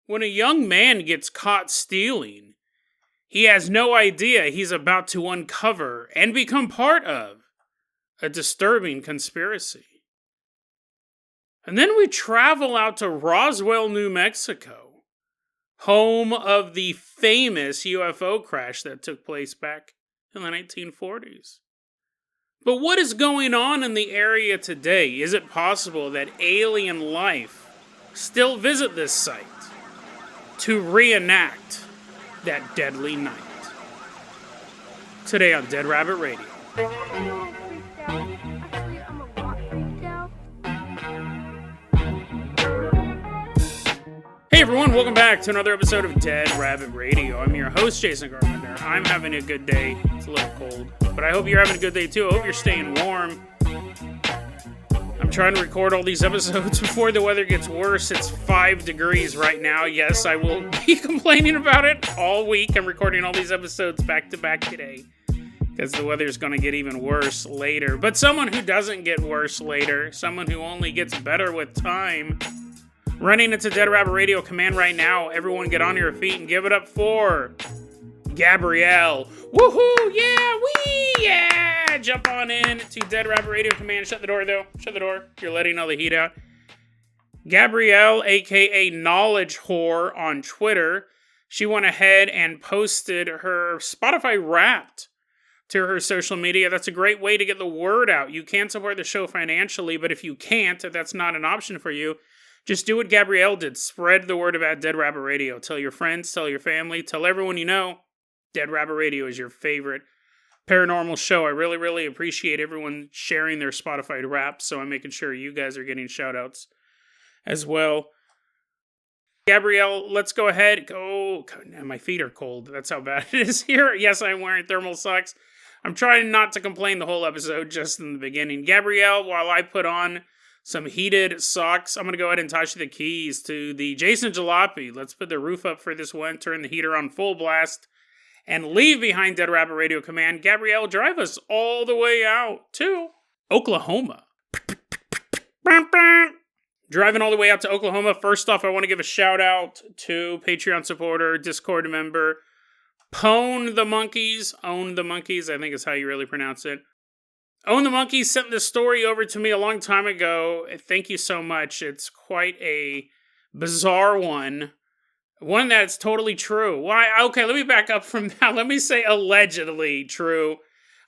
When a young man gets caught stealing, he has no idea he's about to uncover and become part of a disturbing conspiracy. And then we travel out to Roswell, New Mexico, home of the famous UFO crash that took place back in the 1940s. But what is going on in the area today? Is it possible that alien life still visit this site to reenact that deadly night? Today on Dead Rabbit Radio. Hey everyone, welcome back to another episode of Dead Rabbit Radio. I'm your host, Jason Carpenter. I'm having a good day. It's a little cold, but I hope you're having a good day too. I hope you're staying warm. I'm trying to record all these episodes before the weather gets worse. It's 5 degrees right now. Yes, I will be complaining about it all week. I'm recording all these episodes back to back today because the weather's going to get even worse later. But someone who doesn't get worse later, someone who only gets better with time, running into Dead Rabbit Radio Command right now. Everyone get on your feet and give it up for Gabrielle. Woohoo! Yeah! Wee! Yeah! Jump on in to Dead Rabbit Radio Command. Shut the door, though. Shut the door. You're letting all the heat out. Gabrielle, a.k.a. Knowledge Whore on Twitter, she went ahead and posted her Spotify Wrapped to her social media. That's a great way to get the word out. You can support the show financially, but if you can't, if that's not an option for you, just do what Gabrielle did. Spread the word about Dead Rabbit Radio. Tell your friends, tell your family, tell everyone you know Dead Rabbit Radio is your favorite paranormal show. I really, really appreciate everyone sharing their Spotify Wraps, so I'm making sure you guys are getting shout-outs as well. Gabrielle, let's go ahead. Oh, my feet are cold. That's how bad it is here. Yes, I'm wearing thermal socks. I'm trying not to complain the whole episode, just in the beginning. Gabrielle, while I put on some heated socks, I'm going to go ahead and toss you the keys to the Jason Jalopy. Let's put the roof up for this one, turn the heater on full blast, and leave behind Dead Rabbit Radio Command. Gabrielle, drive us all the way out to Oklahoma. Driving all the way out to Oklahoma. First off, I want to give a shout out to Patreon supporter, Discord member, Own the Monkeys, I think is how you really pronounce it. Own the Monkeys sent this story over to me a long time ago. Thank you so much. It's quite a bizarre one. One that's totally true. Why? Okay, let me back up from that. Let me say allegedly true.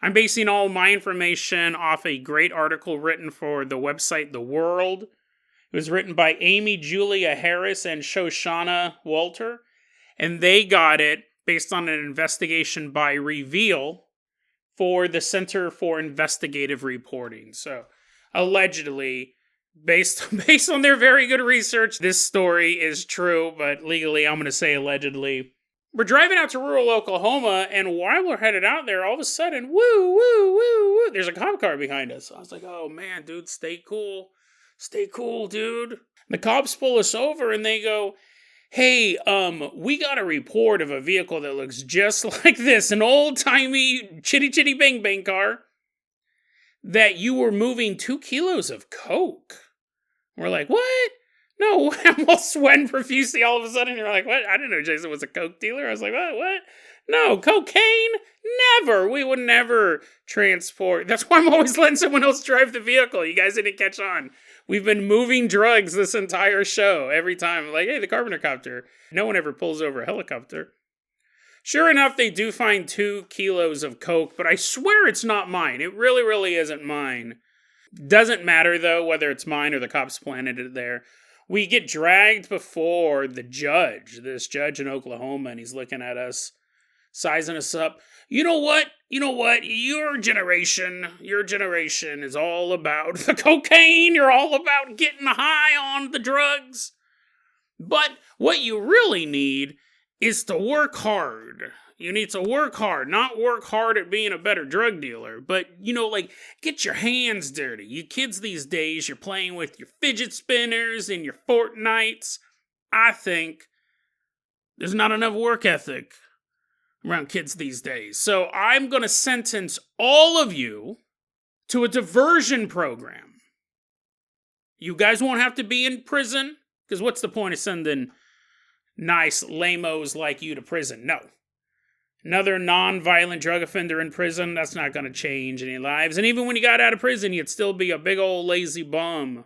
I'm basing all my information off a great article written for the website The World. It was written by Amy Julia Harris and Shoshana Walter. And they got it based on an investigation by Reveal for the Center for Investigative Reporting. So, allegedly, based on their very good research, this story is true, but legally, I'm going to say allegedly. We're driving out to rural Oklahoma, and while we're headed out there, all of a sudden, woo, there's a cop car behind us. I was like, oh man, dude, stay cool, dude. The cops pull us over, and they go, hey, we got a report of a vehicle that looks just like this, an old-timey chitty bang bang car, that you were moving 2 kilos of coke. We're like, what? No, I'm all sweating profusely all of a sudden. You're like, what? I didn't know Jason was a coke dealer. I was like, what? No, cocaine? Never. We would never transport. That's why I'm always letting someone else drive the vehicle. You guys didn't catch on. We've been moving drugs this entire show. Every time, like, hey, the Carpenter copter. No one ever pulls over a helicopter. Sure enough, they do find 2 kilos of coke, but I swear it's not mine. It really, really isn't mine. Doesn't matter, though, whether it's mine or the cops planted it there. We get dragged before the judge, this judge in Oklahoma, and he's looking at us, sizing us up. You know what? Your generation is all about the cocaine. You're all about getting high on the drugs. But what you really need is to work hard. You need to work hard, not work hard at being a better drug dealer, but, get your hands dirty. You kids these days, you're playing with your fidget spinners and your Fortnites. I think there's not enough work ethic around kids these days. So I'm going to sentence all of you to a diversion program. You guys won't have to be in prison, because what's the point of sending nice lamos like you to prison. No. Another non-violent drug offender in prison, that's not going to change any lives. And even when you got out of prison, you'd still be a big old lazy bum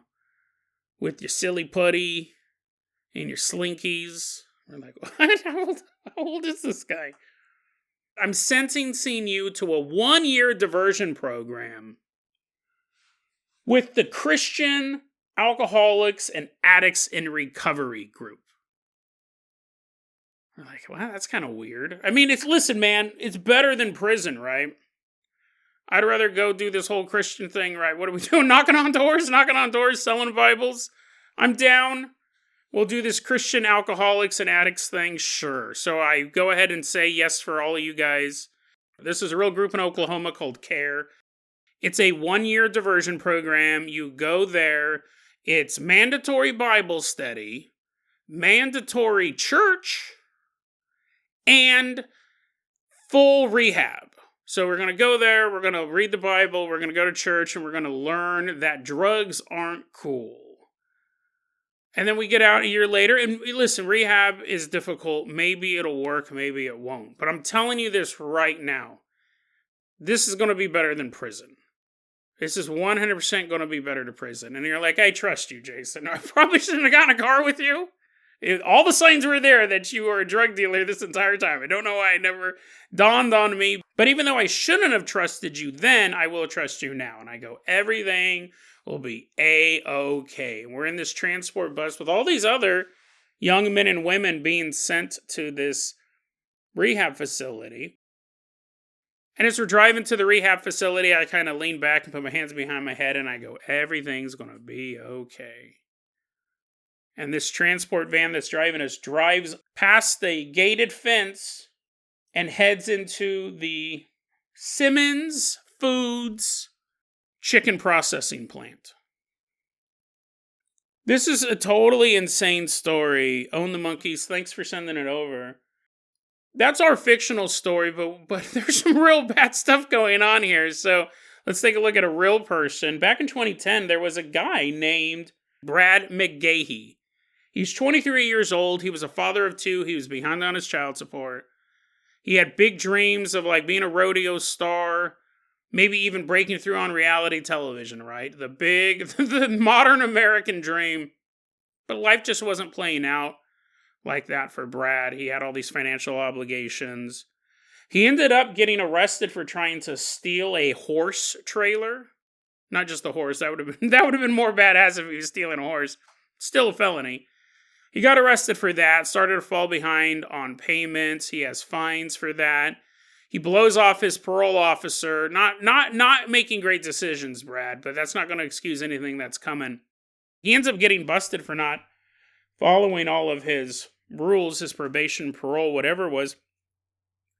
with your silly putty and your slinkies. We're like, what? How old is this guy? I'm sentencing you to a 1-year diversion program with the Christian Alcoholics and Addicts in Recovery group. We're like, wow, that's kind of weird. I mean, listen, man, it's better than prison, right? I'd rather go do this whole Christian thing, right? What are we doing? Knocking on doors, selling Bibles? I'm down. We'll do this Christian Alcoholics and Addicts thing, sure. So I go ahead and say yes for all of you guys. This is a real group in Oklahoma called CARE. It's a 1-year diversion program. You go there. It's mandatory Bible study, mandatory church, and full rehab. So we're going to go there, we're going to read the Bible, we're going to go to church, and we're going to learn that drugs aren't cool. And then we get out a year later, and listen, rehab is difficult. Maybe it'll work, maybe it won't. But I'm telling you this right now. This is going to be better than prison. This is 100% going to be better than prison. And you're like, I trust you, Jason. I probably shouldn't have gotten a car with you. All the signs were there that you were a drug dealer this entire time. I don't know why it never dawned on me. But even though I shouldn't have trusted you then, I will trust you now. And I go, everything will be A-okay. We're in this transport bus with all these other young men and women being sent to this rehab facility. And as we're driving to the rehab facility, I kind of lean back and put my hands behind my head and I go, everything's going to be okay. And this transport van that's driving us drives past the gated fence and heads into the Simmons Foods chicken processing plant. This is a totally insane story. Own the Monkeys, thanks for sending it over. That's our fictional story, but there's some real bad stuff going on here. So let's take a look at a real person. Back in 2010, there was a guy named Brad McGahee. He's 23 years old. He was a father of 2. He was behind on his child support. He had big dreams of being a rodeo star, maybe even breaking through on reality television, right? The modern American dream. But life just wasn't playing out like that for Brad. He had all these financial obligations. He ended up getting arrested for trying to steal a horse trailer. Not just a horse. That would have been more badass if he was stealing a horse. Still a felony. He got arrested for that, started to fall behind on payments. He has fines for that. He blows off his parole officer. Not making great decisions, Brad, but that's not going to excuse anything that's coming. He ends up getting busted for not following all of his rules, his probation, parole, whatever it was,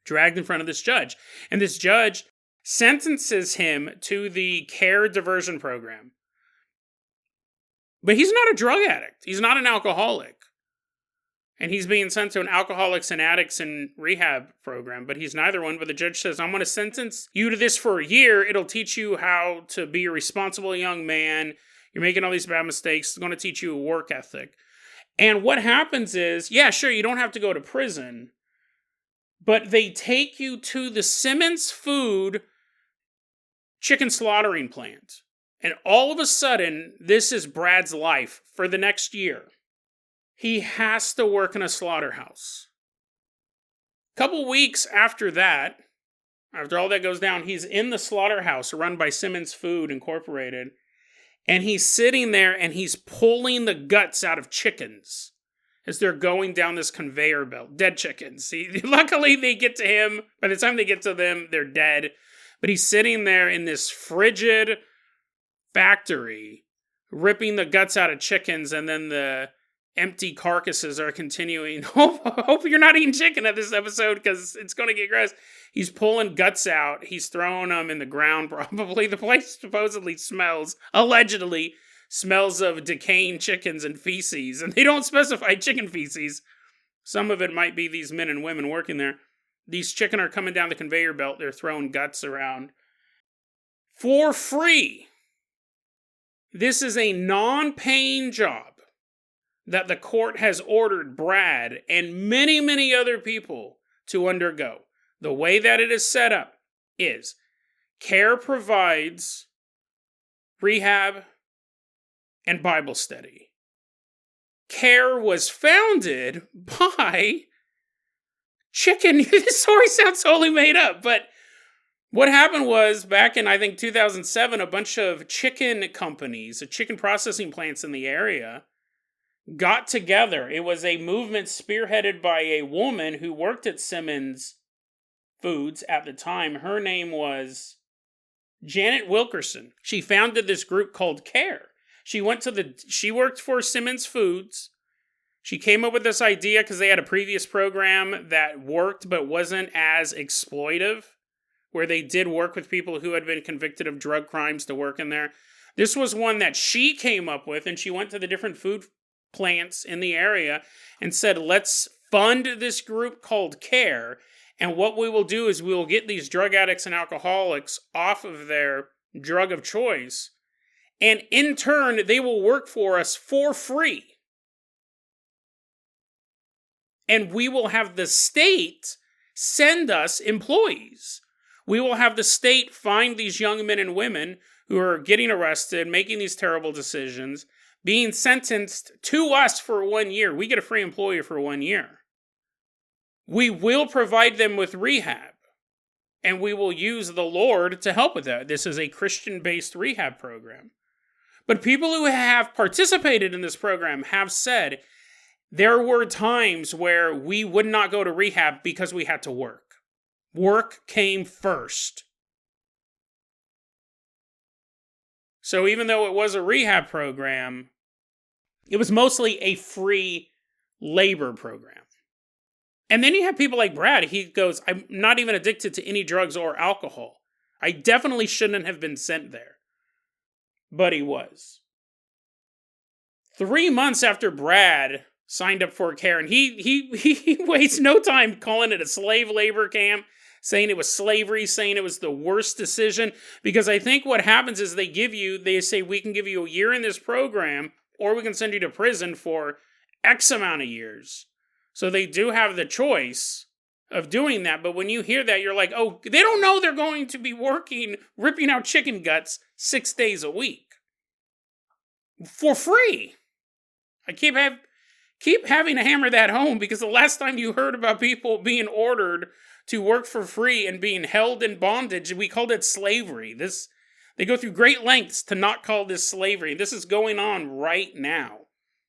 dragged in front of this judge. And this judge sentences him to the CARE diversion program. But he's not a drug addict. He's not an alcoholic. And he's being sent to an Alcoholics and Addicts in Rehab program, but he's neither one. But the judge says, I'm going to sentence you to this for a year. It'll teach you how to be a responsible young man. You're making all these bad mistakes. It's going to teach you a work ethic. And what happens is, yeah, sure, you don't have to go to prison, but they take you to the Simmons Food chicken slaughtering plant. And all of a sudden, this is Brad's life for the next year. He has to work in a slaughterhouse. A couple weeks after that, after all that goes down, he's in the slaughterhouse run by Simmons Food Incorporated. And he's sitting there and he's pulling the guts out of chickens as they're going down this conveyor belt. Dead chickens. Luckily, they get to him. By the time they get to them, they're dead. But he's sitting there in this frigid factory, ripping the guts out of chickens, and then the empty carcasses are continuing. Hope you're not eating chicken at this episode, because it's going to get gross. He's pulling guts out. He's throwing them in the ground, probably. The place supposedly allegedly smells of decaying chickens and feces. And they don't specify chicken feces. Some of it might be these men and women working there. These chicken are coming down the conveyor belt. They're throwing guts around for free. This is a non-paying job. that the court has ordered Brad and many, many other people to undergo. The way that it is set up is CARE provides rehab and Bible study. CARE was founded by chicken. This story sounds totally made up, but what happened was back in, I think, 2007, a bunch of chicken companies, chicken processing plants in the area, got together. It was a movement spearheaded by a woman who worked at Simmons Foods at the time. Her name was Janet Wilkerson. She founded this group called CARE. She worked for Simmons Foods. She came up with this idea because they had a previous program that worked but wasn't as exploitive, where they did work with people who had been convicted of drug crimes to work in there. This was one that she came up with, and she went to the different food plants in the area and said, let's fund this group called CARE, and what we will do is we will get these drug addicts and alcoholics off of their drug of choice, and in turn, they will work for us for free. And we will have the state send us employees. We will have the state find these young men and women who are getting arrested, making these terrible decisions, being sentenced to us for 1 year. We get a free employee for 1 year. We will provide them with rehab, and we will use the Lord to help with that. This is a Christian-based rehab program. But people who have participated in this program have said there were times where we would not go to rehab because we had to work. Work came first. So even though it was a rehab program, it was mostly a free labor program. And then you have people like Brad. He goes, I'm not even addicted to any drugs or alcohol. I definitely shouldn't have been sent there. But he was. 3 months after Brad signed up for CARE, and he wastes no time calling it a slave labor camp, saying it was slavery, saying it was the worst decision, because I think what happens is they say we can give you a year in this program, or we can send you to prison for X amount of years. So they do have the choice of doing that, but when you hear that, you're like, oh, they don't know they're going to be working, ripping out chicken guts 6 days a week. For free. I keep having to hammer that home, because the last time you heard about people being ordered to work for free and being held in bondage, we called it slavery. They go through great lengths to not call this slavery. This is going on right now.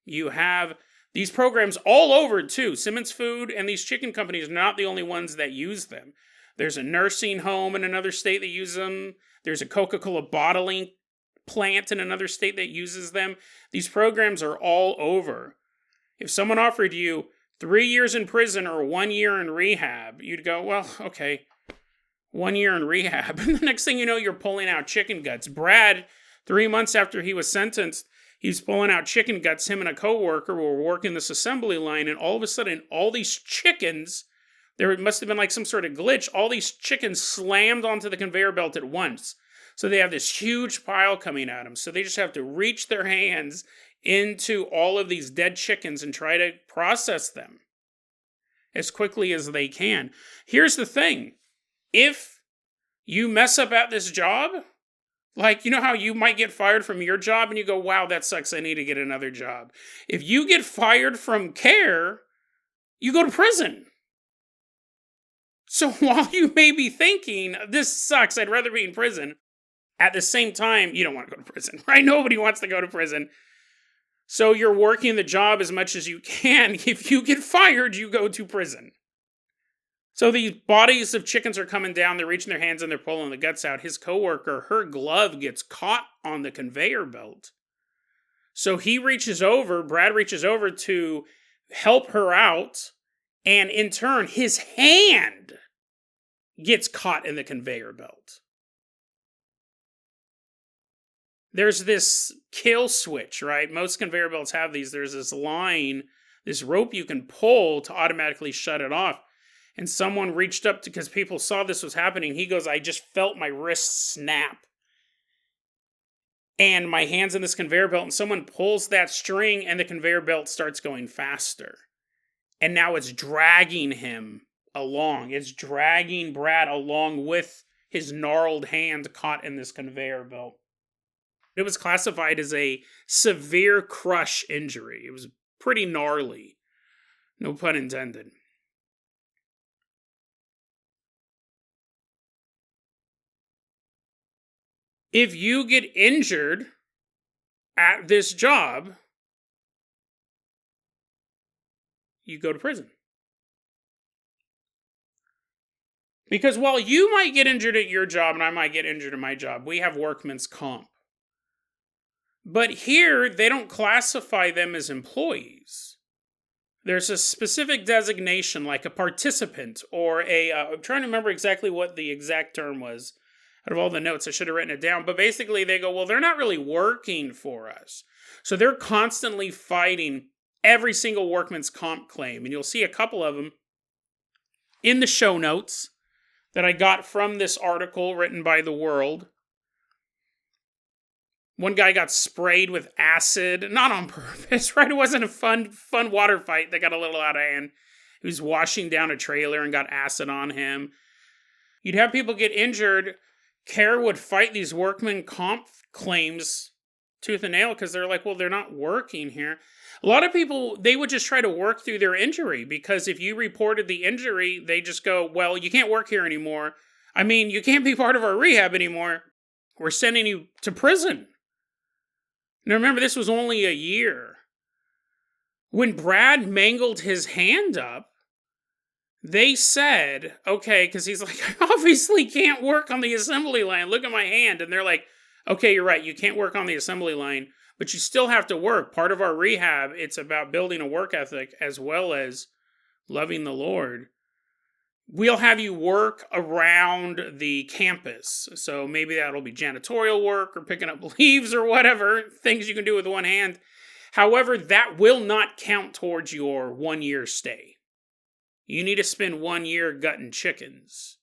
You have these programs all over too. Simmons Food and these chicken companies are not the only ones that use them. There's a nursing home in another state that uses them. There's a Coca-Cola bottling plant in another state that uses them. These programs are all over. If someone offered you 3 years in prison or 1 year in rehab, you'd go, well, okay, 1 year in rehab. And the next thing you know, you're pulling out chicken guts. Brad, 3 months after he was sentenced, he's pulling out chicken guts. Him and a coworker were working this assembly line, and all of a sudden, all these chickens, there must have been like some sort of glitch, all these chickens slammed onto the conveyor belt at once. So they have this huge pile coming at them. So they just have to reach their hands into all of these dead chickens and try to process them as quickly as they can. Here's the thing. If you mess up at this job, like, you know how you might get fired from your job and you go, wow, that sucks, I need to get another job. If you get fired from CARE, you go to prison. So while you may be thinking, this sucks, I'd rather be in prison, at the same time, you don't want to go to prison, right? Nobody wants to go to prison. So you're working the job as much as you can. If you get fired, you go to prison. So these bodies of chickens are coming down. They're reaching their hands and they're pulling the guts out. His coworker, her glove gets caught on the conveyor belt. So Brad reaches over to help her out. And in turn, his hand gets caught in the conveyor belt. There's this kill switch, right? Most conveyor belts have these. There's this line, this rope you can pull to automatically shut it off. And someone reached up because people saw this was happening. He goes, I just felt my wrist snap. and my hand's in this conveyor belt, and someone pulls that string, and the conveyor belt starts going faster. And now it's dragging him along. It's dragging Brad along with his gnarled hand caught in this conveyor belt. It was classified as a severe crush injury. It was pretty gnarly. No pun intended. If you get injured at this job, you go to prison. Because while you might get injured at your job and I might get injured at my job, we have workman's comp. But here, they don't classify them as employees. There's a specific designation, like a participant or I'm trying to remember exactly what the exact term was. Out of all the notes, I should have written it down. But basically, they go, well, they're not really working for us. So they're constantly fighting every single workman's comp claim. And you'll see a couple of them in the show notes that I got from this article written by The World. One guy got sprayed with acid, not on purpose, right? It wasn't a fun water fight that got a little out of hand. He was washing down a trailer and got acid on him. You'd have people get injured. CARE would fight these workman comp claims tooth and nail because they're like, well, they're not working here. A lot of people, they would just try to work through their injury because if you reported the injury, they just go, well, you can't work here anymore. I mean, you can't be part of our rehab anymore. We're sending you to prison. Now remember, this was only a year. When Brad mangled his hand up, they said, okay, because he's like, I obviously can't work on the assembly line. Look at my hand. And they're like, okay, you're right. You can't work on the assembly line, but you still have to work. Part of our rehab, it's about building a work ethic as well as loving the Lord. We'll have you work around the campus. So maybe that'll be janitorial work or picking up leaves or whatever, things you can do with one hand. However, that will not count towards your 1 year stay. You need to spend 1 year gutting chickens.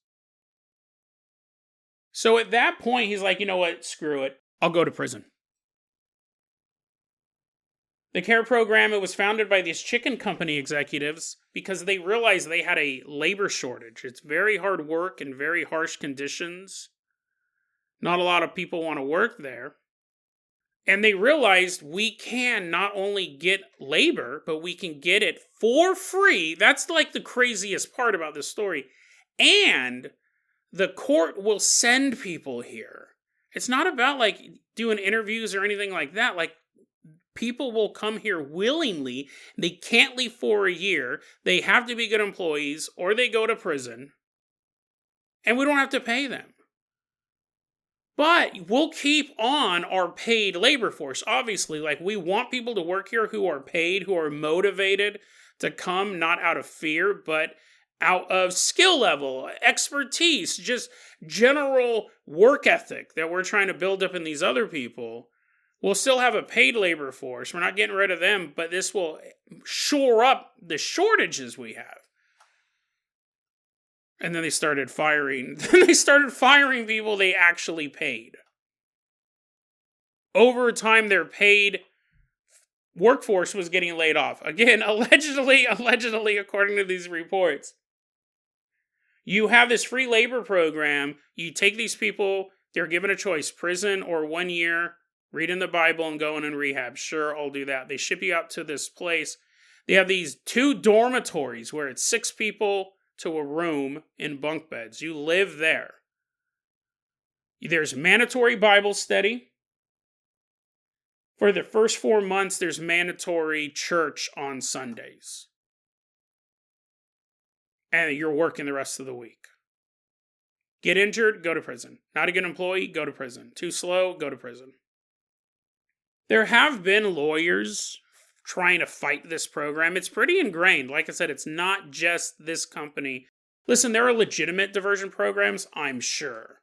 So at that point, he's like, you know what? Screw it. I'll go to prison. The CARE program, it was founded by these chicken company executives because they realized they had a labor shortage. It's very hard work and very harsh conditions. Not a lot of people want to work there. And they realized we can not only get labor, but we can get it for free. That's like the craziest part about this story. And the court will send people here. It's not about like doing interviews or anything like that. Like people will come here willingly. They can't leave for a year. They have to be good employees or they go to prison. And we don't have to pay them. But we'll keep on our paid labor force. Obviously, like we want people to work here who are paid, who are motivated to come, not out of fear, but out of skill level, expertise, just general work ethic that we're trying to build up in these other people. We'll still have a paid labor force. We're not getting rid of them, but this will shore up the shortages we have. And then they started firing. People they actually paid. Over time, their paid workforce was getting laid off. Again, allegedly, according to these reports. You have this free labor program. You take these people, they're given a choice, prison or 1 year, reading the Bible and going in rehab. Sure, I'll do that. They ship you out to this place. They have these 2 dormitories where it's 6 people to a room in bunk beds. You live there. There's mandatory Bible study. For the first 4 months, there's mandatory church on Sundays. And you're working the rest of the week. Get injured, go to prison. Not a good employee, go to prison. Too slow, go to prison. There have been lawyers trying to fight this program. It's pretty ingrained. Like I said, it's not just this company. Listen, there are legitimate diversion programs, I'm sure.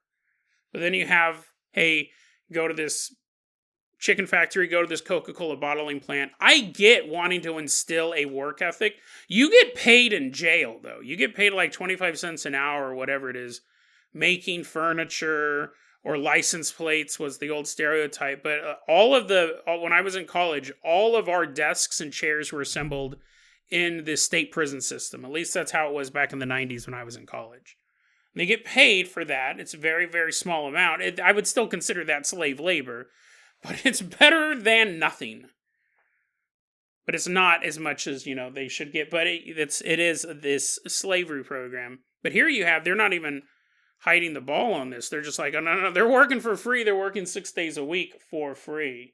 But then you have, hey, go to this chicken factory, go to this Coca-Cola bottling plant. I get wanting to instill a work ethic. You get paid in jail, though. You get paid like 25 cents an hour or whatever it is, making furniture or license plates was the old stereotype. But when I was in college, all of our desks and chairs were assembled in the state prison system. At least that's how it was back in the 90s when I was in college. And they get paid for that. It's a very, very small amount. I would still consider that slave labor, but it's better than nothing. But it's not as much as, they should get. But it is this slavery program. But here they're not even hiding the ball on this. They're just like, oh, no, they're working for free. They're working 6 days a week for free.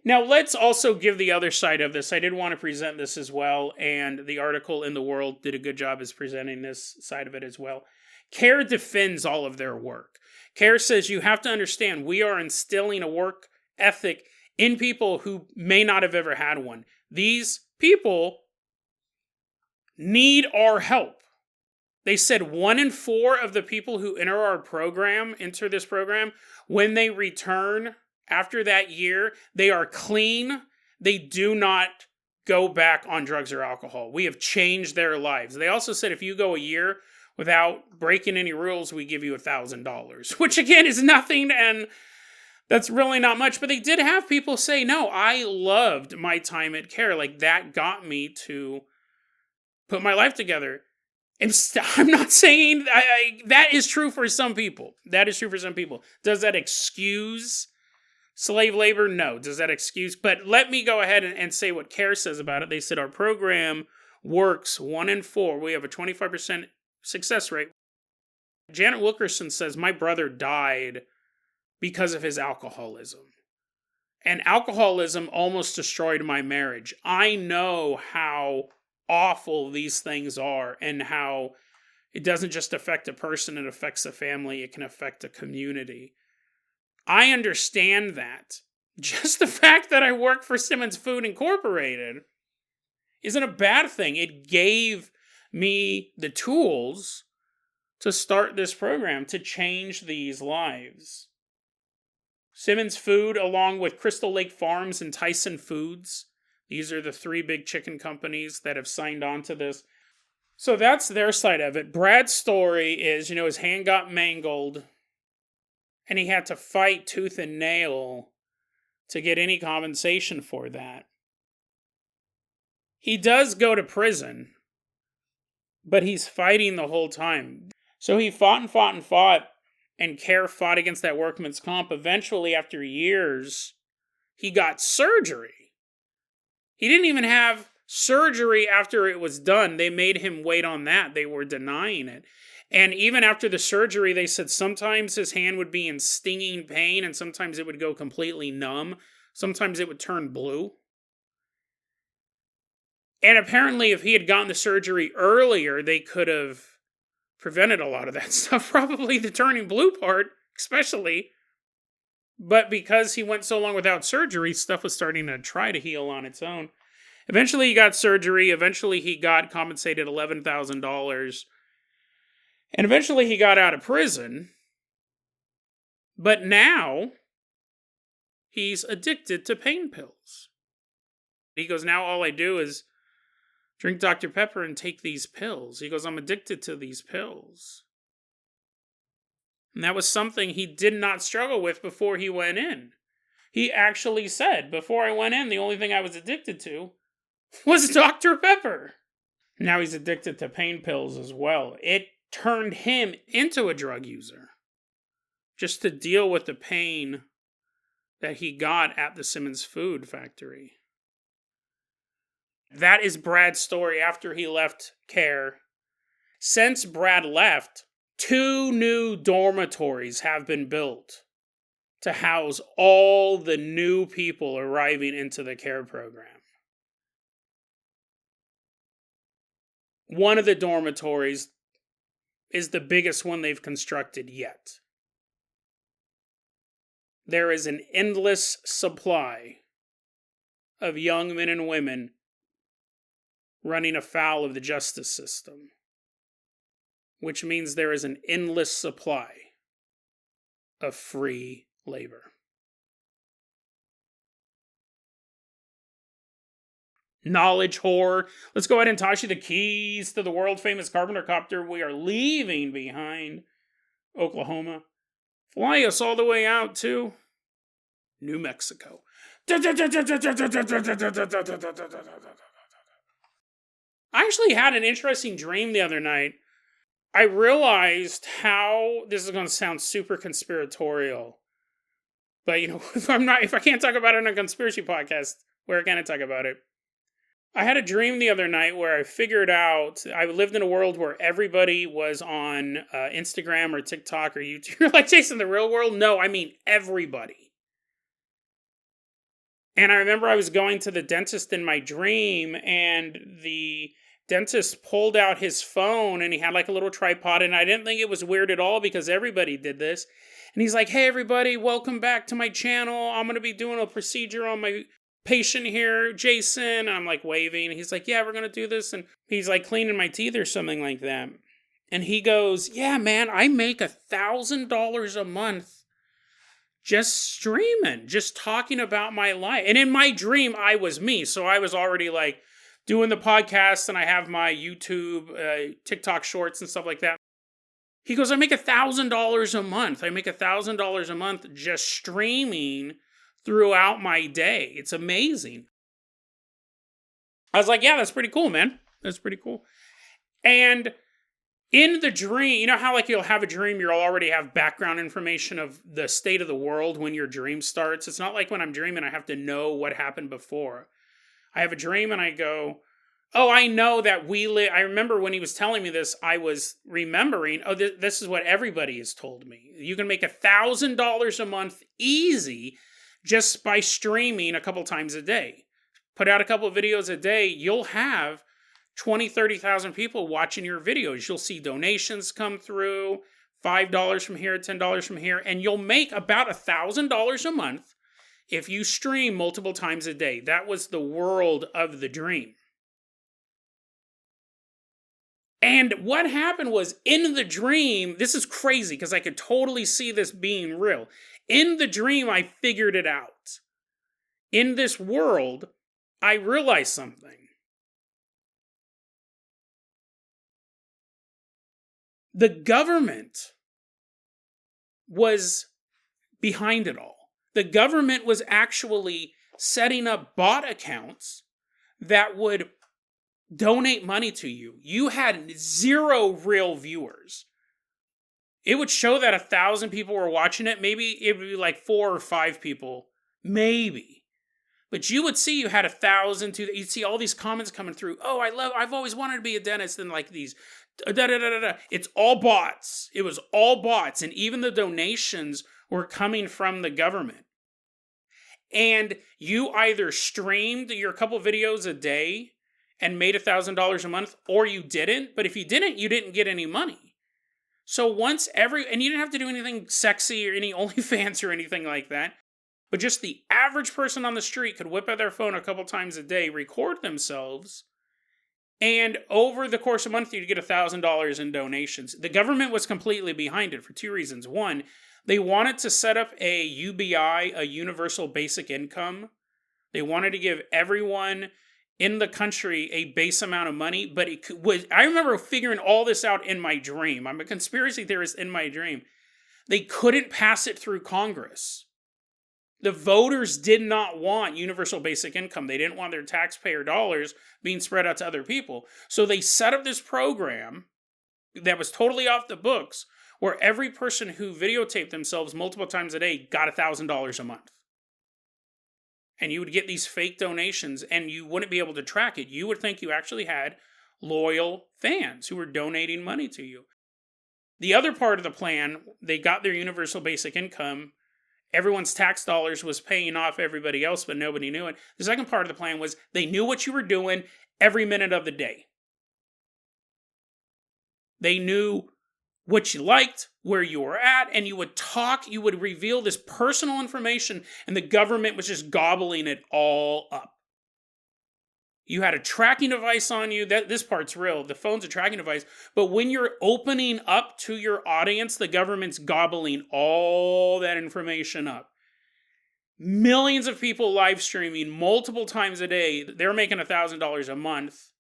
Now, let's also give the other side of this. I did want to present this as well, and the article in The World did a good job as presenting this side of it as well. CARE defends all of their work. CARE says you have to understand we are instilling a work ethic in people who may not have ever had one. These people need our help. They said 1 in 4 of the people who enter this program, when they return after that year, they are clean. They do not go back on drugs or alcohol. We have changed their lives. They also said if you go a year without breaking any rules, we give you $1,000, which again is nothing, and that's really not much. But they did have people say, no, I loved my time at CARE. Like, that got me to put my life together. I'm not saying that is true for some people. That is true for some people. Does that excuse slave labor? No. Does that excuse? But let me go ahead and say what CARE says about it. They said our program works 1 in 4. We have a 25% success rate. Janet Wilkerson says, my brother died because of his alcoholism. And alcoholism almost destroyed my marriage. I know how awful these things are and how it doesn't just affect a person, it affects a family, it can affect a community. I understand that. Just the fact that I work for Simmons Food Incorporated isn't a bad thing. It gave me the tools to start this program to change these lives. Simmons Food, along with Crystal Lake Farms and Tyson Foods, these are the 3 big chicken companies that have signed on to this. So that's their side of it. Brad's story is, his hand got mangled, and he had to fight tooth and nail to get any compensation for that. He does go to prison, but he's fighting the whole time. So he fought and fought and fought, and CARE fought against that workman's comp. Eventually, after years, he got surgery. He didn't even have surgery after it was done. They made him wait on that. They were denying it. And even after the surgery, they said sometimes his hand would be in stinging pain and sometimes it would go completely numb. Sometimes it would turn blue. And apparently, if he had gotten the surgery earlier, they could have prevented a lot of that stuff. Probably the turning blue part, especially. But because he went so long without surgery, stuff was starting to try to heal on its own. Eventually, he got surgery. Eventually, he got compensated $11,000. And eventually, he got out of prison. But now, he's addicted to pain pills. He goes, now all I do is drink Dr. Pepper and take these pills. He goes, I'm addicted to these pills. And that was something he did not struggle with before he went in. He actually said, before I went in, the only thing I was addicted to was Dr. Pepper. Now he's addicted to pain pills as well. It turned him into a drug user. Just to deal with the pain that he got at the Simmons Food Factory. That is Brad's story after he left CARE. Since Brad left, 2 new dormitories have been built to house all the new people arriving into the CARE program. One of the dormitories is the biggest one they've constructed yet. There is an endless supply of young men and women running afoul of the justice system, which means there is an endless supply of free labor. Knowledge horror. Let's go ahead and toss you the keys to the world famous Carpenter copter. We are leaving behind Oklahoma. Fly us all the way out to New Mexico. I actually had an interesting dream the other night. I realized how this is going to sound super conspiratorial. But, if I can't talk about it on a conspiracy podcast, where can I talk about it? I had a dream the other night where I figured out I lived in a world where everybody was on Instagram or TikTok or YouTube. You're like, Jason, the real world? No, I mean everybody. And I remember I was going to the dentist in my dream, and the dentist pulled out his phone, and he had like a little tripod, and I didn't think it was weird at all because everybody did this. And he's like, hey, everybody, welcome back to my channel. I'm going to be doing a procedure on my patient here, Jason. And I'm like waving. And he's like, yeah, we're going to do this. And he's like cleaning my teeth or something like that. And he goes, yeah, man, I make $1,000 a month just streaming, just talking about my life. And in my dream, I was me. So I was already like doing the podcast, and I have my YouTube, TikTok shorts and stuff like that. He goes, I make $1,000 a month. I make $1,000 a month just streaming throughout my day. It's amazing. I was like, yeah, that's pretty cool, man. That's pretty cool. And in the dream, you know how like you'll have a dream, you'll already have background information of the state of the world when your dream starts. It's not like when I'm dreaming, I have to know what happened before. I have a dream and I go, oh, I know that I remember when he was telling me this, I was remembering, this is what everybody has told me. You can make $1,000 a month easy just by streaming a couple times a day. Put out a couple of videos a day, you'll have 20, 30,000 people watching your videos. You'll see donations come through, $5 from here, $10 from here, and you'll make about $1,000 a month if you stream multiple times a day. That was the world of the dream. And what happened was, in the dream, this is crazy because I could totally see this being real. In the dream, I figured it out. In this world, I realized something. The government was behind it all. The government was actually setting up bot accounts that would donate money to you. You had 0 real viewers. It would show that 1,000 people were watching it. Maybe it would be like 4 or 5 people. Maybe. But you would see you had 1,000, you'd see all these comments coming through. Oh, I've always wanted to be a dentist, and like these, It's all bots. It was all bots. And even the donations were coming from the government. And you either streamed your couple videos a day and made $1,000 a month, or you didn't. But if you didn't, you didn't get any money. So and you didn't have to do anything sexy or any OnlyFans or anything like that. But just the average person on the street could whip out their phone a couple times a day, record themselves, and over the course of a month, you'd get $1,000 in donations. The government was completely behind it for 2 reasons. One, they wanted to set up a UBI, a universal basic income. They wanted to give everyone in the country a base amount of money, but I remember figuring all this out in my dream. I'm a conspiracy theorist in my dream. They couldn't pass it through Congress. The voters did not want universal basic income. They didn't want their taxpayer dollars being spread out to other people. So they set up this program that was totally off the books, where every person who videotaped themselves multiple times a day got $1,000 a month. And you would get these fake donations, and you wouldn't be able to track it. You would think you actually had loyal fans who were donating money to you. The other part of the plan, they got their universal basic income. Everyone's tax dollars was paying off everybody else, but nobody knew it. The second part of the plan was they knew what you were doing every minute of the day. They knew what you liked, where you were at, and you would talk, you would reveal this personal information, and the government was just gobbling it all up. You had a tracking device on you. This part's real. The phone's a tracking device. But when you're opening up to your audience, the government's gobbling all that information up. Millions of people live streaming multiple times a day. They're making $1,000 a month.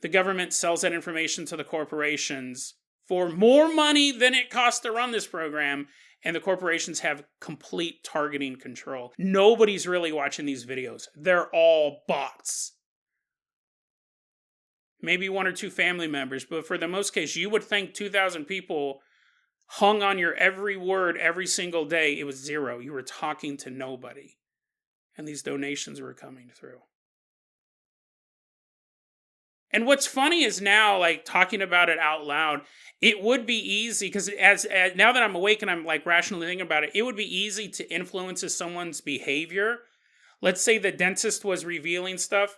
The government sells that information to the corporations for more money than it costs to run this program, and the corporations have complete targeting control. Nobody's really watching these videos. They're all bots. Maybe one or two family members, but for the most case, you would think 2,000 people hung on your every word every single day. It was zero. You were talking to nobody. And these donations were coming through. And what's funny is now, like, talking about it out loud, it would be easy, because as now that I'm awake and I'm, like, rationally thinking about it, it would be easy to influence someone's behavior. Let's say the dentist was revealing stuff.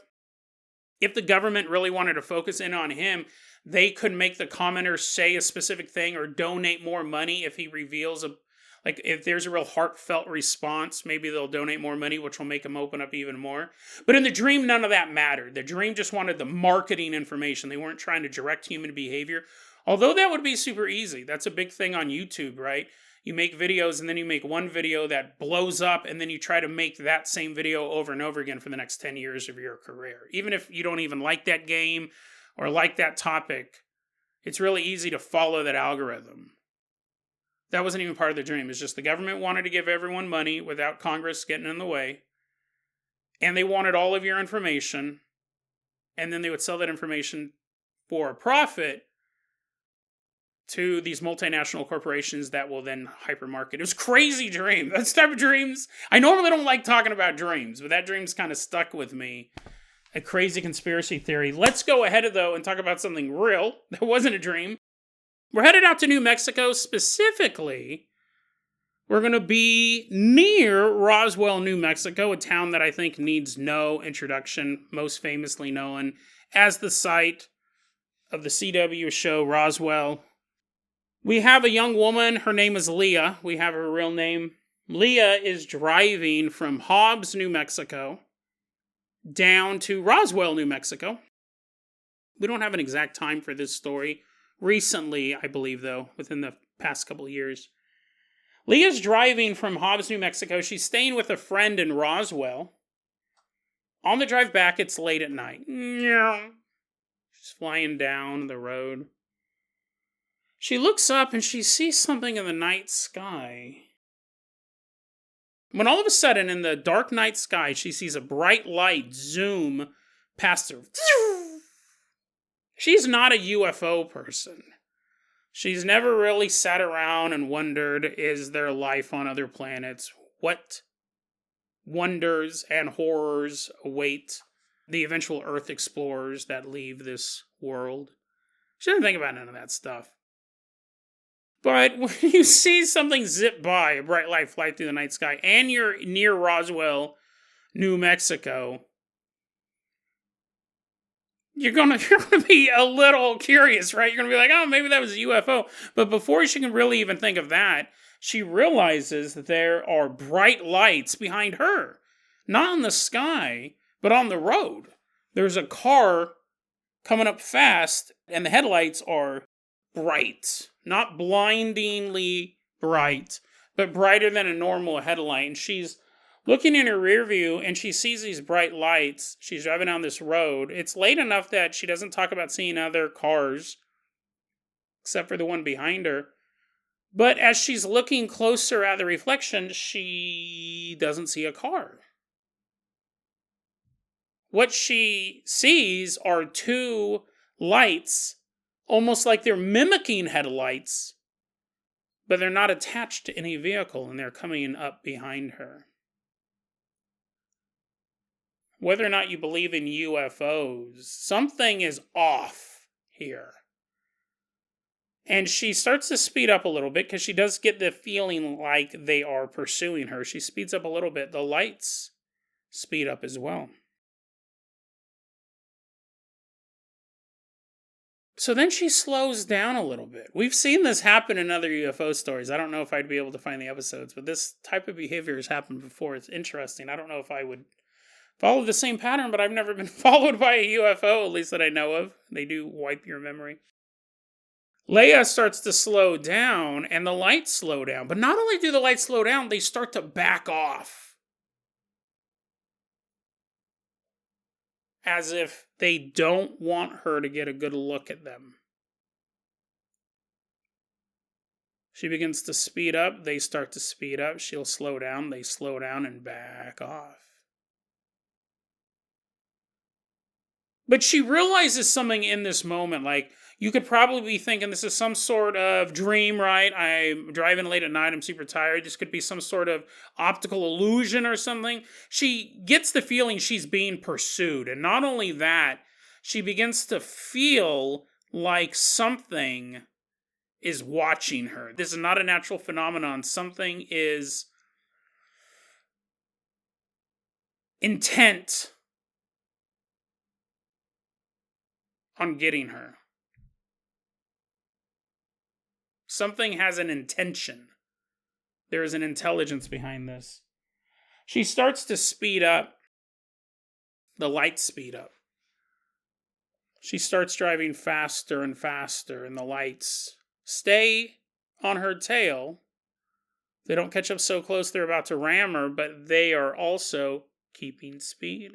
If the government really wanted to focus in on him, they could make the commenter say a specific thing or donate more money if he reveals like, if there's a real heartfelt response, maybe they'll donate more money, which will make them open up even more. But in the dream, none of that mattered. The dream just wanted the marketing information. They weren't trying to direct human behavior. Although that would be super easy. That's a big thing on YouTube, right? You make videos and then you make one video that blows up and then you try to make that same video over and over again for the next 10 years of your career. Even if you don't even like that game or like that topic, it's really easy to follow that algorithm. That wasn't even part of the dream. It's just the government wanted to give everyone money without Congress getting in the way. And they wanted all of your information. And then they would sell that information for a profit to these multinational corporations that will then hypermarket. It was a crazy dream. That's type of dreams. I normally don't like talking about dreams, but that dream's kind of stuck with me. A crazy conspiracy theory. Let's go ahead, though, and talk about something real. That wasn't a dream. We're headed out to New Mexico. Specifically, we're going to be near Roswell, New Mexico, a town that I think needs no introduction, most famously known as the site of the CW show Roswell. We have a young woman. Her name is Leah. We have her real name. Leah is driving from Hobbs, New Mexico, down to Roswell, New Mexico. We don't have an exact time for this story. Recently, I believe, though, within the past couple of years. Leah's driving from Hobbs, New Mexico. She's staying with a friend in Roswell. On the drive back, it's late at night. She's flying down the road. She looks up and she sees something in the night sky. When all of a sudden, in the dark night sky, she sees a bright light zoom past her. She's not a UFO person. She's never really sat around and wondered, is there life on other planets? What wonders and horrors await the eventual Earth explorers that leave this world? She didn't think about none of that stuff. But when you see something zip by, a bright light fly through the night sky, and you're near Roswell, New Mexico, you're gonna be a little curious, right? You're gonna be like, oh, maybe that was a UFO. But before she can really even think of that, she realizes that there are bright lights behind her. Not in the sky, but on the road. There's a car coming up fast, and the headlights are bright. Not blindingly bright, but brighter than a normal headlight. And she's looking in her rear view, and she sees these bright lights. She's driving down this road. It's late enough that she doesn't talk about seeing other cars, except for the one behind her. But as she's looking closer at the reflection, she doesn't see a car. What she sees are two lights, almost like they're mimicking headlights, but they're not attached to any vehicle, and they're coming up behind her. Whether or not you believe in UFOs, something is off here. And she starts to speed up a little bit because she does get the feeling like they are pursuing her. She speeds up a little bit. The lights speed up as well. So then she slows down a little bit. We've seen this happen in other UFO stories. I don't know if I'd be able to find the episodes, but this type of behavior has happened before. It's interesting. I don't know if I would follow the same pattern, but I've never been followed by a UFO, at least that I know of. They do wipe your memory. Leia starts to slow down, and the lights slow down. But not only do the lights slow down, they start to back off. As if they don't want her to get a good look at them. She begins to speed up. They start to speed up. She'll slow down. They slow down and back off. But she realizes something in this moment. Like, you could probably be thinking this is some sort of dream, right? I'm driving late at night. I'm super tired. This could be some sort of optical illusion or something. She gets the feeling she's being pursued. And not only that, she begins to feel like something is watching her. This is not a natural phenomenon. Something is intent on getting her. Something has an intention. There is an intelligence behind this. She starts to speed up. The lights speed up. She starts driving faster and faster, and the lights stay on her tail. They don't catch up so close they're about to ram her, but they are also keeping speed.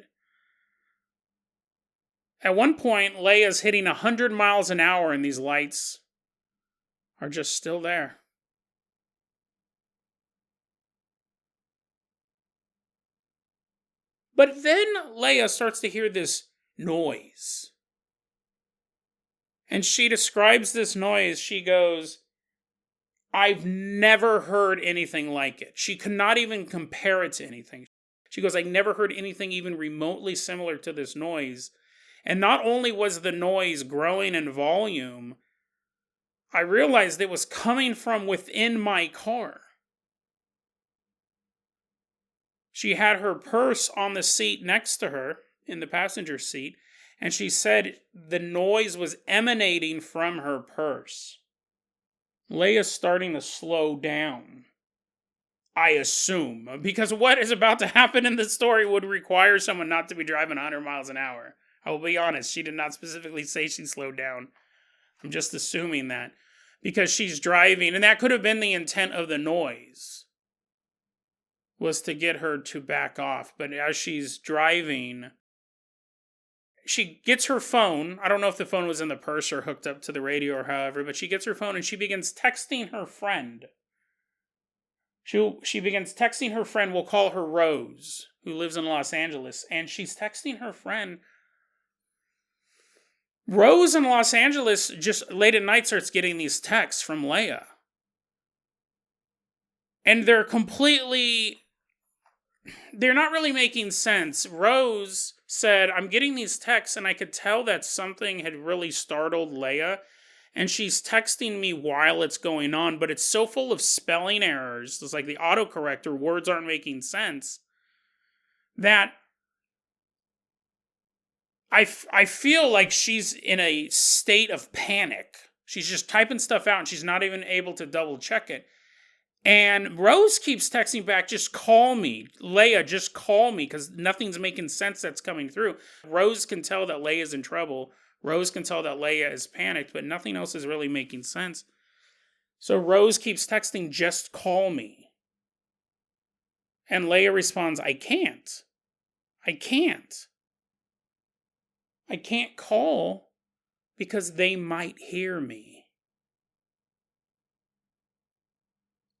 At one point, Leia's hitting 100 miles an hour, and these lights are just still there. But then Leia starts to hear this noise. And she describes this noise. She goes, I've never heard anything like it. She could not even compare it to anything. She goes, I never heard anything even remotely similar to this noise. And not only was the noise growing in volume, I realized it was coming from within my car. She had her purse on the seat next to her, in the passenger seat, and she said the noise was emanating from her purse. Leia's starting to slow down, I assume, because what is about to happen in this story would require someone not to be driving 100 miles an hour. I will be honest, she did not specifically say she slowed down. I'm just assuming that. Because she's driving, and that could have been the intent of the noise, was to get her to back off. But as she's driving, she gets her phone. I don't know if the phone was in the purse or hooked up to the radio or however, but she gets her phone and she begins texting her friend. She begins texting her friend, we'll call her Rose, who lives in Los Angeles, and she's texting her friend. Rose in Los Angeles just late at night starts getting these texts from Leia. And they're not really making sense. Rose said, I'm getting these texts and I could tell that something had really startled Leia. And she's texting me while it's going on, but it's so full of spelling errors. It's like the autocorrector, words aren't making sense. That I feel like she's in a state of panic. She's just typing stuff out and she's not even able to double check it. And Rose keeps texting back, just call me. Leia, just call me, because nothing's making sense that's coming through. Rose can tell that Leia's in trouble. Rose can tell that Leia is panicked, but nothing else is really making sense. So Rose keeps texting, just call me. And Leia responds, I can't. I can't call because they might hear me.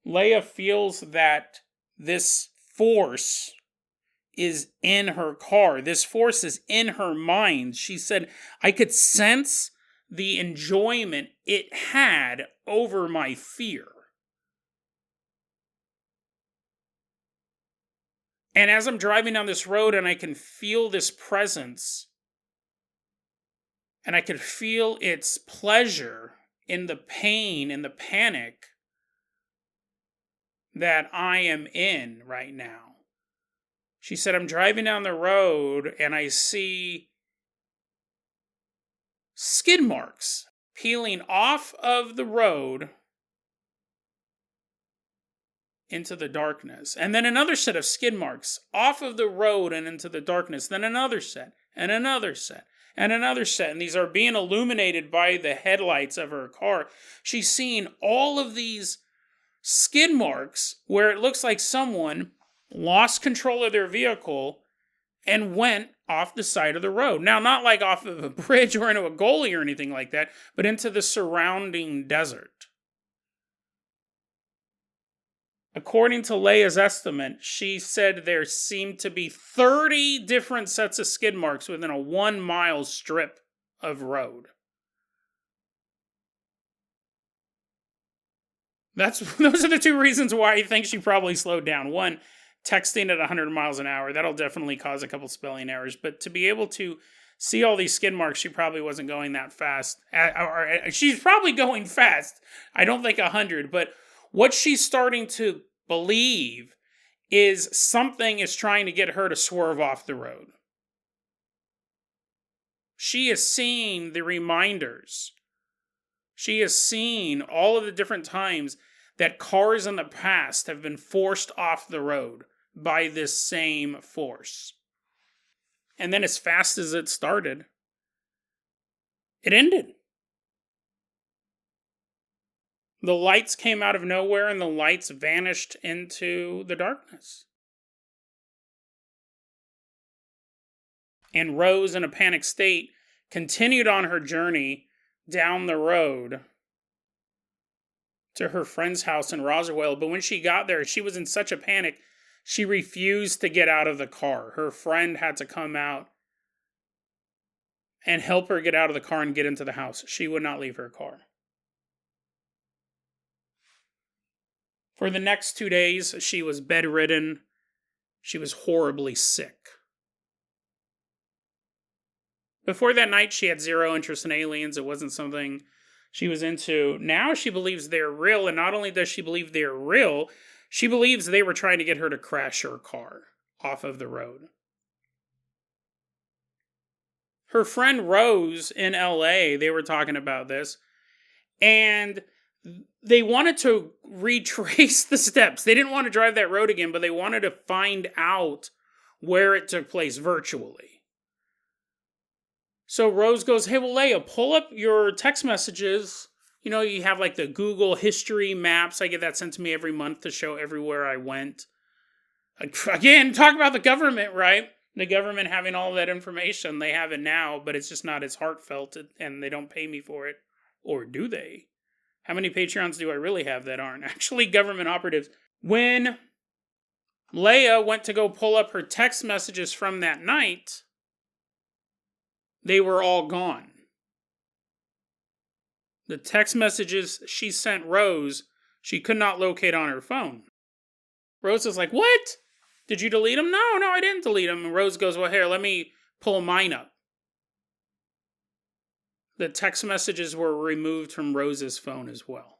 Leia feels that this force is in her car. This force is in her mind. She said, I could sense the enjoyment it had over my fear. And as I'm driving down this road and I can feel this presence, and I could feel its pleasure in the pain and the panic that I am in right now. She said, I'm driving down the road and I see skid marks peeling off of the road into the darkness. And then another set of skid marks off of the road and into the darkness. Then another set, and another set, and another set. And these are being illuminated by the headlights of her car. She's seeing all of these skid marks where it looks like someone lost control of their vehicle and went off the side of the road. Now, not like off of a bridge or into a gully or anything like that, but into the surrounding desert. According to Leia's estimate, she said there seemed to be 30 different sets of skid marks within a 1-mile strip of road. Those are the two reasons why I think she probably slowed down. One, texting at 100 miles an hour, that'll definitely cause a couple spelling errors. But to be able to see all these skid marks, she probably wasn't going that fast. She's probably going fast. I don't think 100. But what she's starting to believe is something is trying to get her to swerve off the road. She is seeing the reminders. She has seen all of the different times that cars in the past have been forced off the road by this same force. And then as fast as it started, it ended. The lights came out of nowhere and the lights vanished into the darkness. And Rose, in a panicked state, continued on her journey down the road to her friend's house in Roswell. But when she got there, she was in such a panic, she refused to get out of the car. Her friend had to come out and help her get out of the car and get into the house. She would not leave her car. For the next 2 days, she was bedridden. She was horribly sick. Before that night, she had zero interest in aliens. It wasn't something she was into. Now she believes they're real, and not only does she believe they're real, she believes they were trying to get her to crash her car off of the road. Her friend Rose in LA, they were talking about this, and they wanted to retrace the steps. They didn't want to drive that road again, but they wanted to find out where it took place virtually. So Rose goes, hey, well, Leia, pull up your text messages. You know, you have like the Google history maps. I get that sent to me every month to show everywhere I went. Again, talk about the government, right? The government having all that information. They have it now, but it's just not as heartfelt, and they don't pay me for it. Or do they? How many Patreons do I really have that aren't actually government operatives? When Leia went to go pull up her text messages from that night, they were all gone. The text messages she sent Rose, she could not locate on her phone. Rose is like, what? Did you delete them? No, I didn't delete them. And Rose goes, well, here, let me pull mine up. The text messages were removed from Rose's phone as well.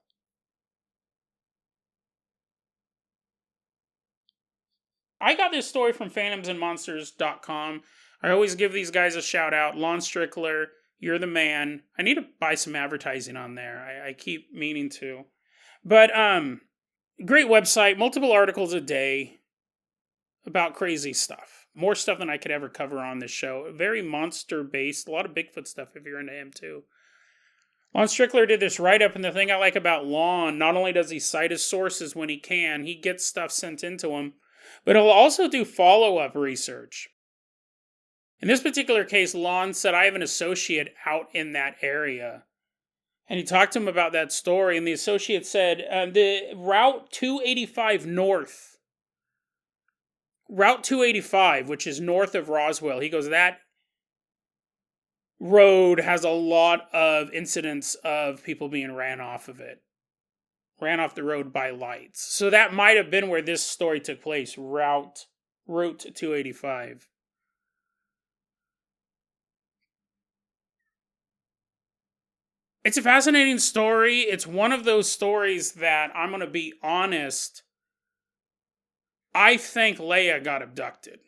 I got this story from phantomsandmonsters.com. I always give these guys a shout out. Lon Strickler, you're the man. I need to buy some advertising on there. I keep meaning to. But, great website. Multiple articles a day about crazy stuff. More stuff than I could ever cover on this show. Very monster-based. A lot of Bigfoot stuff if you're into him, too. Lon Strickler did this write-up, and the thing I like about Lon, not only does he cite his sources when he can, he gets stuff sent into him, but he'll also do follow-up research. In this particular case, Lon said, I have an associate out in that area. And he talked to him about that story, and the associate said, the Route 285 North, Route 285, which is north of Roswell, he goes, that road has a lot of incidents of people being ran off of it. Ran off the road by lights. So that might have been where this story took place, Route 285. It's a fascinating story. It's one of those stories that, I'm going to be honest, I think Leia got abducted.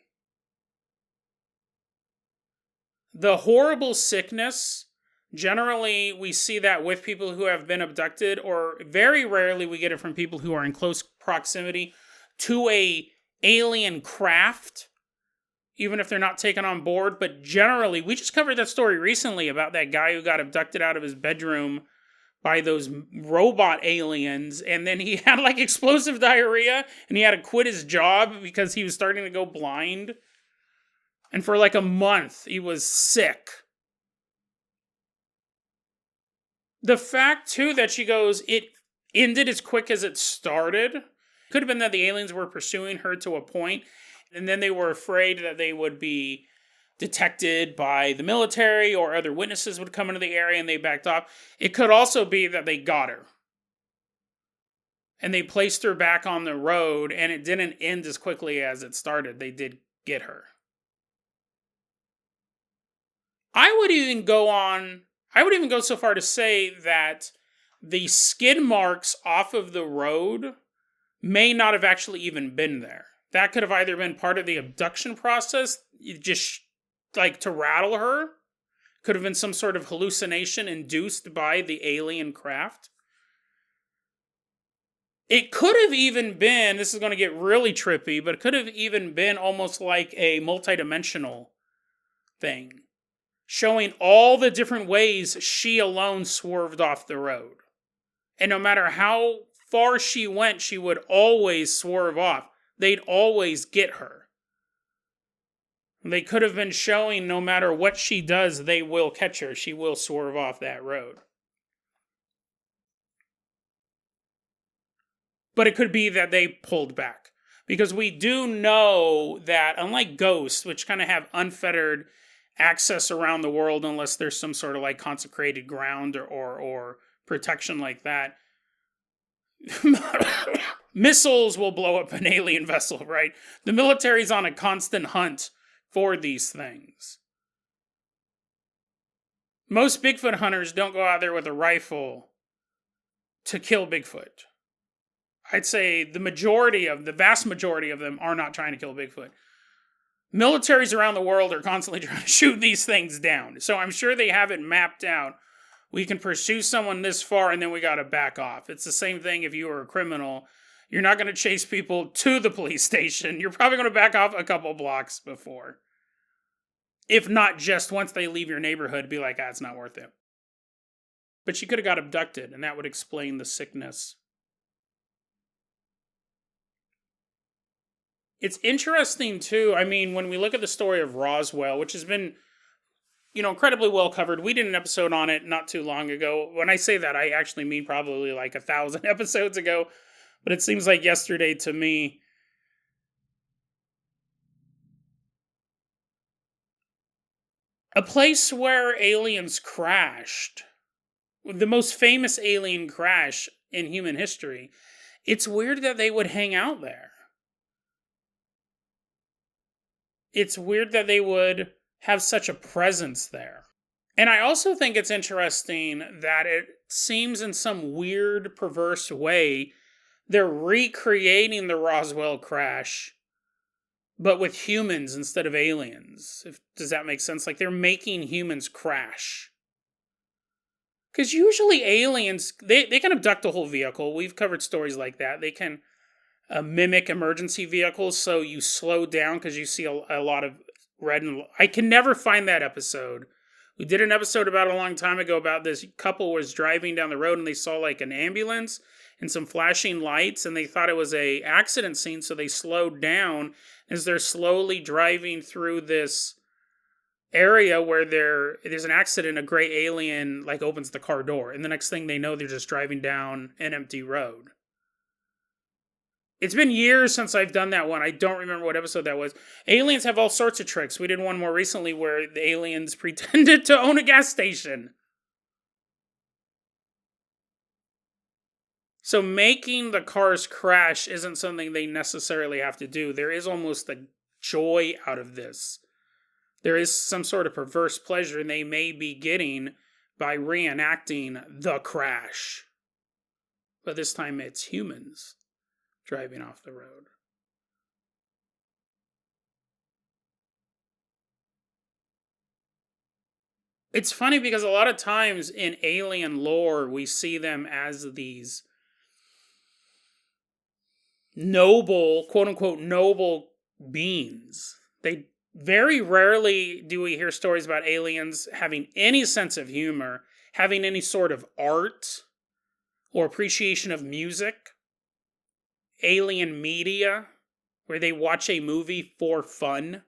The horrible sickness, generally we see that with people who have been abducted, or very rarely we get it from people who are in close proximity to a alien craft, even if they're not taken on board. But generally, we just covered that story recently about that guy who got abducted out of his bedroom by those robot aliens, and then he had like explosive diarrhea, and he had to quit his job because he was starting to go blind. And for like a month, he was sick. The fact, too, that she goes, it ended as quick as it started, could have been that the aliens were pursuing her to a point, and then they were afraid that they would be detected by the military or other witnesses would come into the area and they backed off. It could also be that they got her. And they placed her back on the road, and it didn't end as quickly as it started. They did get her. I would even go so far to say that the skid marks off of the road may not have actually even been there. That could have either been part of the abduction process, just like to rattle her. Could have been some sort of hallucination induced by the alien craft. It could have even been, this is going to get really trippy, but it could have even been almost like a multidimensional thing, showing all the different ways she alone swerved off the road. And no matter how far she went, she would always swerve off. They'd always get her. They could have been showing no matter what she does, they will catch her. She will swerve off that road. But it could be that they pulled back. Because we do know that, unlike ghosts, which kind of have unfettered access around the world unless there's some sort of like consecrated ground or protection like that, missiles will blow up an alien vessel, right? The military's on a constant hunt for these things. Most Bigfoot hunters don't go out there with a rifle to kill Bigfoot. I'd say the vast majority of them are not trying to kill Bigfoot. Militaries around the world are constantly trying to shoot these things down. So I'm sure they have it mapped out. We can pursue someone this far and then we got to back off. It's the same thing if you were a criminal. You're not going to chase people to the police station. You're probably going to back off a couple blocks before. If not just once they leave your neighborhood, be like, it's not worth it. But she could have got abducted, and that would explain the sickness. It's interesting, too. I mean, when we look at the story of Roswell, which has been, incredibly well covered. We did an episode on it not too long ago. When I say that, I actually mean probably like 1,000 episodes ago. But it seems like yesterday to me. A place where aliens crashed. The most famous alien crash in human history. It's weird that they would hang out there. It's weird that they would have such a presence there. And I also think it's interesting that it seems in some weird, perverse way, they're recreating the Roswell crash, but with humans instead of aliens. Does that make sense? Like they're making humans crash. Because usually aliens, they can abduct a whole vehicle. We've covered stories like that. They can mimic emergency vehicles so you slow down because you see a lot of red and... I can never find that episode. We did an episode about a long time ago about this couple was driving down the road and they saw like an ambulance and some flashing lights and they thought it was a accident scene, so they slowed down as they're slowly driving through this area where there's an accident. A gray alien like opens the car door and the next thing they know they're just driving down an empty road. It's been years since I've done that one. I don't remember what episode that was. Aliens have all sorts of tricks. We did one more recently where the aliens pretended to own a gas station. So making the cars crash isn't something they necessarily have to do. There is almost a joy out of this. There is some sort of perverse pleasure they may be getting by reenacting the crash. But this time it's humans driving off the road. It's funny because a lot of times in alien lore, we see them as these noble, quote unquote, noble beings. They very rarely do we hear stories about aliens having any sense of humor, having any sort of art or appreciation of music. Alien media, where they watch a movie for fun.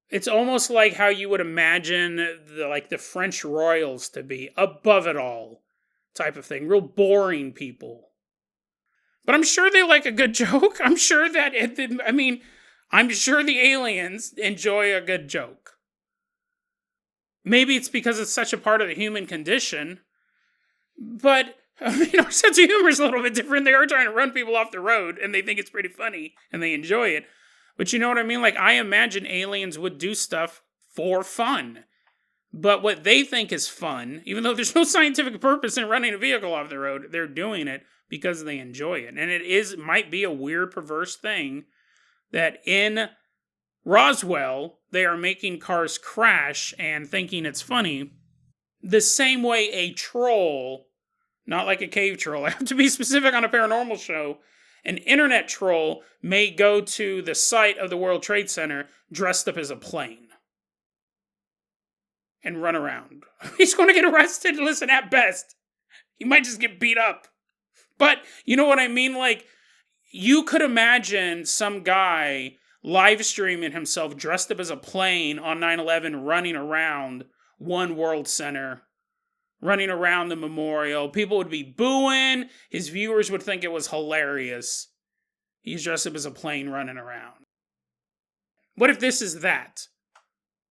It's almost like how you would imagine the French royals to be, above it all type of thing. Real boring people. But I'm sure they like a good joke. I'm sure that, I'm sure the aliens enjoy a good joke. Maybe it's because it's such a part of the human condition. But, our sense of humor is a little bit different. They are trying to run people off the road, and they think it's pretty funny, and they enjoy it. But you know what I mean? Like, I imagine aliens would do stuff for fun. But what they think is fun, even though there's no scientific purpose in running a vehicle off the road, they're doing it because they enjoy it. And it might be a weird, perverse thing that in Roswell, they are making cars crash and thinking it's funny. The same way a troll, not like a cave troll, I have to be specific on a paranormal show, an internet troll may go to the site of the World Trade Center dressed up as a plane and run around. He's going to get arrested. Listen, at best, he might just get beat up. But you know what I mean? Like, you could imagine some guy live streaming himself dressed up as a plane on 9/11 running around One World Center, running around the memorial. People would be booing. His viewers would think it was hilarious. He's dressed up as a plane running around. What if this is that?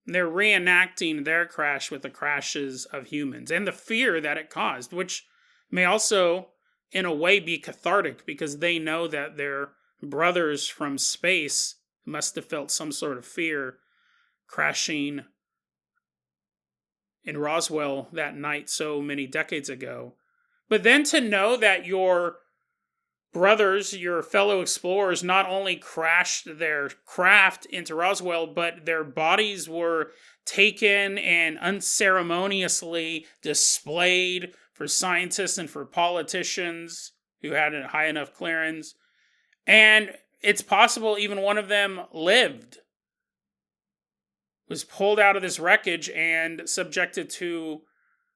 They're reenacting their crash with the crashes of humans and the fear that it caused, which may also, in a way, be cathartic because they know that their brothers from space must have felt some sort of fear crashing in Roswell that night so many decades ago. But then to know that your brothers, your fellow explorers, not only crashed their craft into Roswell, but their bodies were taken and unceremoniously displayed for scientists and for politicians who had a high enough clearance. And it's possible even one of them lived, was pulled out of this wreckage and subjected to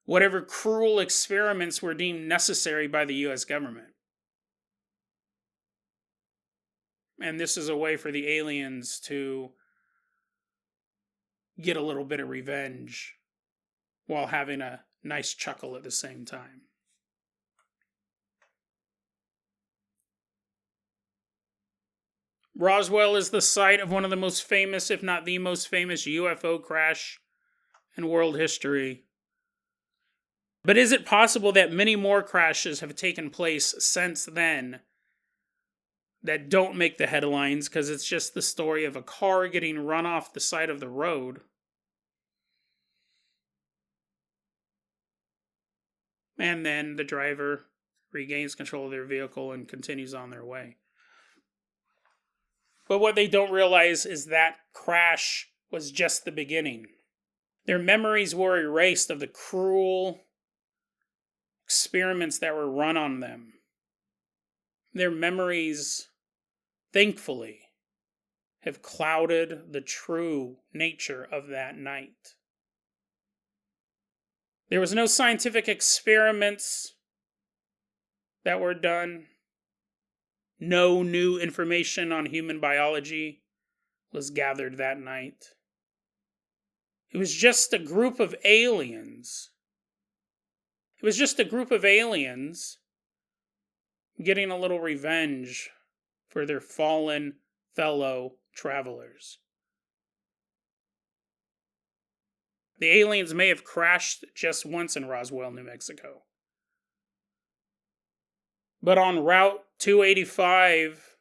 whatever cruel experiments were deemed necessary by the U.S. government. And this is a way for the aliens to get a little bit of revenge while having a nice chuckle at the same time. Roswell is the site of one of the most famous, if not the most famous, UFO crash in world history. But is it possible that many more crashes have taken place since then that don't make the headlines because it's just the story of a car getting run off the side of the road? And then the driver regains control of their vehicle and continues on their way. But what they don't realize is that crash was just the beginning. Their memories were erased of the cruel experiments that were run on them. Their memories, thankfully, have clouded the true nature of that night. There was no scientific experiments that were done. No new information on human biology was gathered that night. It was just a group of aliens. It was just a group of aliens getting a little revenge for their fallen fellow travelers. The aliens may have crashed just once in Roswell, New Mexico. But on Route 285,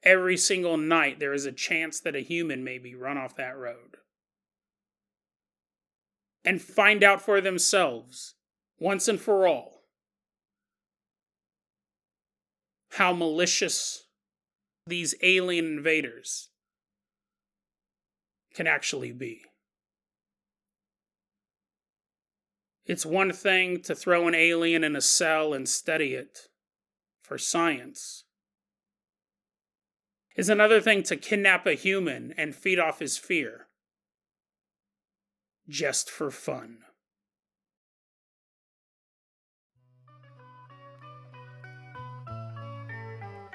every single night, there is a chance that a human may be run off that road. And find out for themselves, once and for all, how malicious these alien invaders can actually be. It's one thing to throw an alien in a cell and study it for science. It's another thing to kidnap a human and feed off his fear. Just for fun.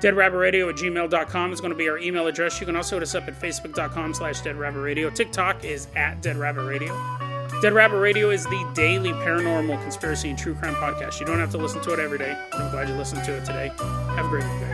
deadrabbitradio@gmail.com is going to be our email address. You can also hit us up at facebook.com/deadrabbitradio. TikTok is @deadrabbitradio. Dead Rabbit Radio is the daily paranormal, conspiracy, and true crime podcast. You don't have to listen to it every day. I'm glad you listened to it today. Have a great day.